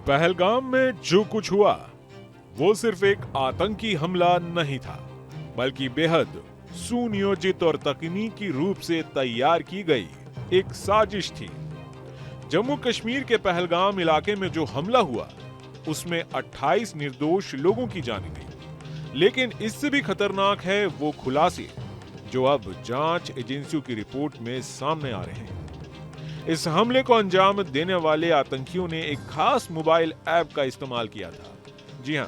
पहलगाम में जो कुछ हुआ वो सिर्फ एक आतंकी हमला नहीं था, बल्कि बेहद सुनियोजित और तकनीकी रूप से तैयार की गई एक साजिश थी। जम्मू कश्मीर के पहलगाम इलाके में जो हमला हुआ उसमें 28 निर्दोष लोगों की जान गई, लेकिन इससे भी खतरनाक है वो खुलासे जो अब जांच एजेंसियों की रिपोर्ट में सामने आ रहे हैं। इस हमले को अंजाम देने वाले आतंकियों ने एक खास मोबाइल ऐप का इस्तेमाल किया था। जी हां,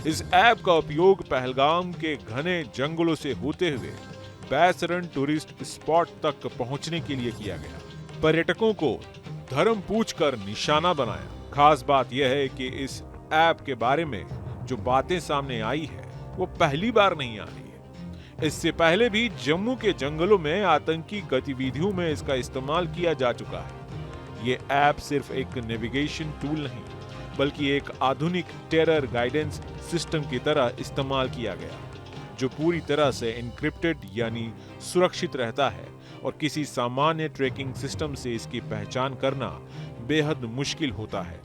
इस ऐप का उपयोग पहलगाम के घने जंगलों से होते हुए बैसरन टूरिस्ट स्पॉट तक पहुंचने के लिए किया गया। पर्यटकों को धर्म पूछकर निशाना बनाया। खास बात यह है कि इस ऐप के बारे में जो बातें सामने आई है वो पहली बार नहीं आ रही है। इससे पहले भी जम्मू के जंगलों में आतंकी गतिविधियों में इसका इस्तेमाल किया जा चुका है। ये ऐप सिर्फ एक नेविगेशन टूल नहीं, बल्कि एक आधुनिक टेरर गाइडेंस सिस्टम की तरह इस्तेमाल किया गया, जो पूरी तरह से एन्क्रिप्टेड यानी सुरक्षित रहता है और किसी सामान्य ट्रैकिंग सिस्टम से इसकी पहचान करना बेहद मुश्किल होता है।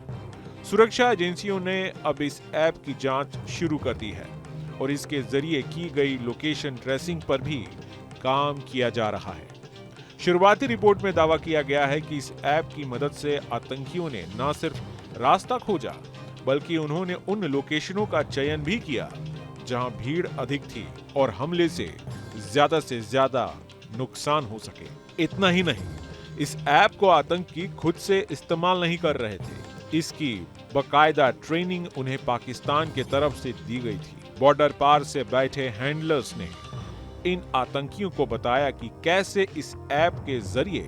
सुरक्षा एजेंसियों ने अब इस ऐप की जांच शुरू कर दी है और इसके जरिए की गई लोकेशन ट्रेसिंग पर भी काम किया जा रहा है। शुरुआती रिपोर्ट में दावा किया गया है कि इस ऐप की मदद से आतंकियों ने न सिर्फ रास्ता खोजा, बल्कि उन्होंने उन लोकेशनों का चयन भी किया जहां भीड़ अधिक थी और हमले से ज्यादा नुकसान हो सके। इतना ही नहीं, इस ऐप को आतंकी खुद से इस्तेमाल नहीं कर रहे थे। इसकी बकायदा ट्रेनिंग उन्हें पाकिस्तान के तरफ से दी गई थी। बॉर्डर पार से बैठे हैंडलर्स ने इन आतंकियों को बताया कि कैसे इस ऐप के जरिए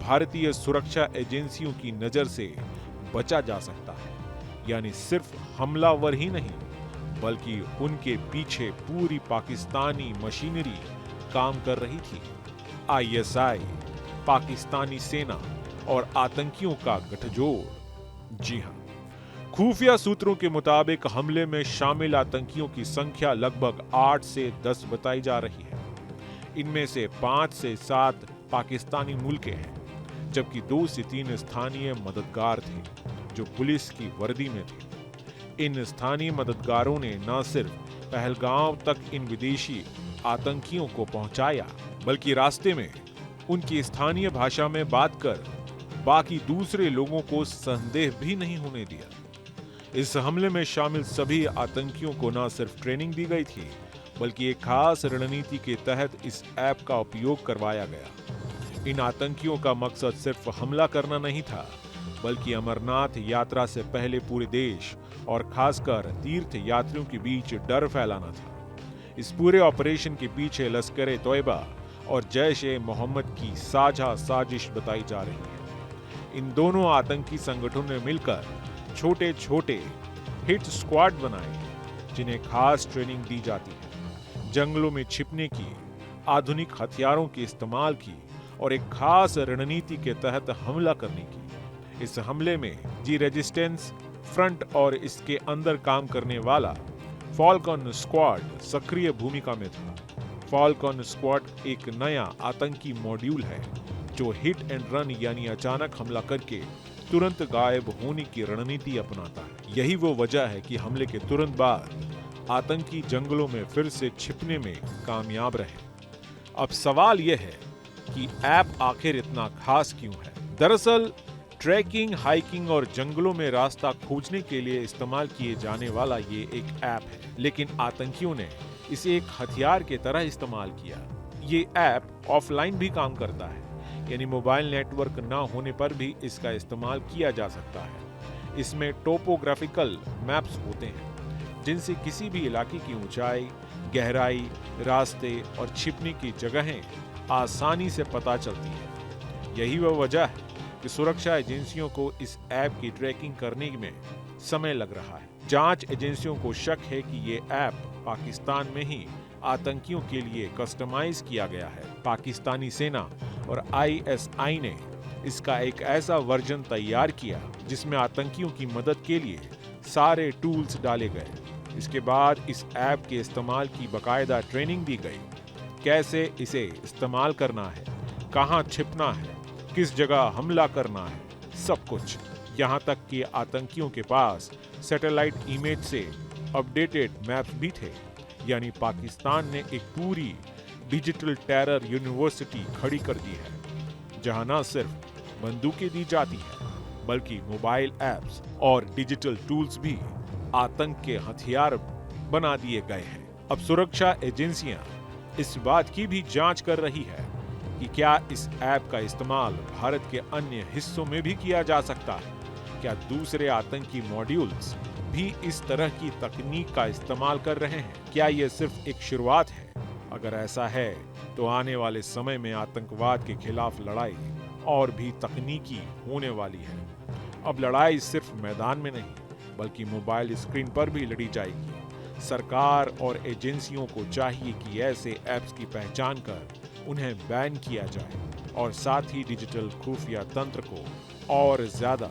भारतीय सुरक्षा एजेंसियों की नजर से बचा जा सकता है। यानी सिर्फ हमलावर ही नहीं, बल्कि उनके पीछे पूरी पाकिस्तानी मशीनरी काम कर रही थी। आईएसआई, पाकिस्तानी सेना और आतंकियों का गठजोड़। जी हां, खुफिया सूत्रों के मुताबिक हमले में शामिल आतंकियों की संख्या लगभग 8 से 10 बताई जा रही है। इनमें से 5 से 7 पाकिस्तानी मूल के हैं, जबकि 2 से 3 स्थानीय मददगार थे जो पुलिस की वर्दी में थे। इन स्थानीय मददगारों ने न सिर्फ पहलगाम तक इन विदेशी आतंकियों को पहुंचाया, बल्कि रास्ते में उनकी स्थानीय भाषा में बात कर बाकी दूसरे लोगों को संदेह भी नहीं होने दिया। इस हमले में शामिल सभी आतंकियों को न सिर्फ ट्रेनिंग दी गई थी, बल्कि एक खास रणनीति के तहत इस ऐप का उपयोग करवाया गया। इन आतंकियों का मकसद सिर्फ हमला करना नहीं था, बल्कि अमरनाथ यात्रा से पहले पूरे देश और खासकर तीर्थ यात्रियों के बीच डर फैलाना था। इस पूरे ऑपरेशन के पीछे लश्कर तोयबा और जैश-ए-मोहम्मद की साझा साजिश बताई जा रही है। इन दोनों आतंकी संगठनों ने मिलकर छोटे छोटे हिट स्क्वाड बनाए, जिन्हें खास ट्रेनिंग दी जाती है, जंगलों में छिपने की, आधुनिक हथियारों के इस्तेमाल की और एक खास रणनीति के तहत हमला करने की। इस हमले में जी रेजिस्टेंस फ्रंट और इसके अंदर काम करने वाला फॉल्कन स्क्वाड सक्रिय भूमिका में था। फॉल्कन स्क्वाड एक नया आतंकी मॉड्यूल है जो हिट एंड रन यानी अचानक हमला करके तुरंत गायब होने की रणनीति अपनाता है। यही वो वजह है कि हमले के तुरंत बाद आतंकी जंगलों में फिर से छिपने में कामयाब रहे। अब सवाल यह है कि ऐप आखिर इतना खास क्यों है? दरअसल ट्रैकिंग, हाइकिंग और जंगलों में रास्ता खोजने के लिए इस्तेमाल किए जाने वाला ये एक ऐप है, लेकिन आतंकियों ने इसे एक हथियार के तरह इस्तेमाल किया। ये ऐप ऑफलाइन भी काम करता है, यानी मोबाइल नेटवर्क न होने पर भी इसका इस्तेमाल किया जा सकता है। इसमें टोपोग्राफिकल मैप्स होते हैं, जिनसे किसी भी इलाके की ऊंचाई, गहराई, रास्ते और छिपने की जगहें आसानी से पता चलती है। यही वह वजह है कि सुरक्षा एजेंसियों को इस ऐप की ट्रैकिंग करने में समय लग रहा है। जांच एजेंसियों को शक है कि ये ऐप पाकिस्तान में ही आतंकियों के लिए कस्टमाइज किया गया है। पाकिस्तानी सेना और आईएसआई ने इसका एक ऐसा वर्जन तैयार किया जिसमें आतंकियों की मदद के लिए सारे टूल्स डाले गए। इसके बाद इस ऐप के इस्तेमाल की बकायदा ट्रेनिंग दी गई। कैसे इसे इस्तेमाल करना है, कहां छिपना है, किस जगह हमला करना है, सब कुछ। यहाँ तक कि आतंकियों के पास सैटेलाइट इमेज से अपडेटेड मैप्स भी थे। यानी पाकिस्तान ने एक पूरी डिजिटल टेरर यूनिवर्सिटी खड़ी कर दी है, जहां न सिर्फ बंदूकें दी जाती हैं, बल्कि मोबाइल ऐप्स और डिजिटल टूल्स भी आतंक के हथियार बना दिए गए हैं। अब सुरक्षा एजेंसियां इस बात की भी जांच कर रही है कि क्या इस ऐप का इस्तेमाल भारत के अन्य हिस्सों में भी किया जा सकता है। क्या दूसरे आतंकी मॉड्यूल्स भी इस तरह की तकनीक का इस्तेमाल कर रहे हैं? क्या यह सिर्फ एक शुरुआत है? अगर ऐसा है तो आने वाले समय में आतंकवाद के खिलाफ लड़ाई और भी तकनीकी होने वाली है। अब लड़ाई सिर्फ मैदान में नहीं, बल्कि मोबाइल स्क्रीन पर भी लड़ी जाएगी। सरकार और एजेंसियों को चाहिए कि ऐसे ऐप्स की पहचान कर उन्हें बैन किया जाए और साथ ही डिजिटल खुफिया तंत्र को और ज्यादा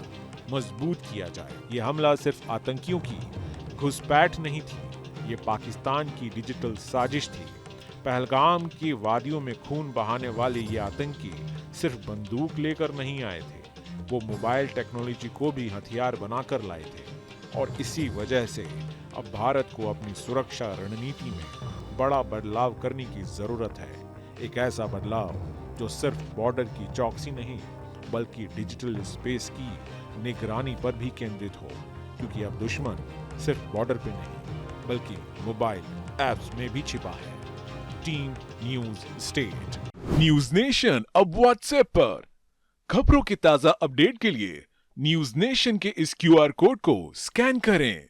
मजबूत किया जाए। ये हमला सिर्फ आतंकियों की घुसपैठ नहीं थी, ये पाकिस्तान की डिजिटल साजिश थी। पहलगाम की वादियों में खून बहाने वाले ये आतंकी सिर्फ बंदूक लेकर नहीं आए थे, वो मोबाइल टेक्नोलॉजी को भी हथियार बनाकर लाए थे। और इसी वजह से अब भारत को अपनी सुरक्षा रणनीति में बड़ा बदलाव करने की जरूरत है। एक ऐसा बदलाव जो सिर्फ बॉर्डर की चौकसी नहीं, बल्कि डिजिटल स्पेस की निगरानी पर भी केंद्रित हो, क्योंकि अब दुश्मन सिर्फ बॉर्डर पे नहीं, बल्कि मोबाइल ऐप्स में भी छिपा है। Team news state. News nation अब व्हाट्सएप पर। खबरों के ताजा अपडेट के लिए न्यूज नेशन के इस QR कोड को स्कैन करें।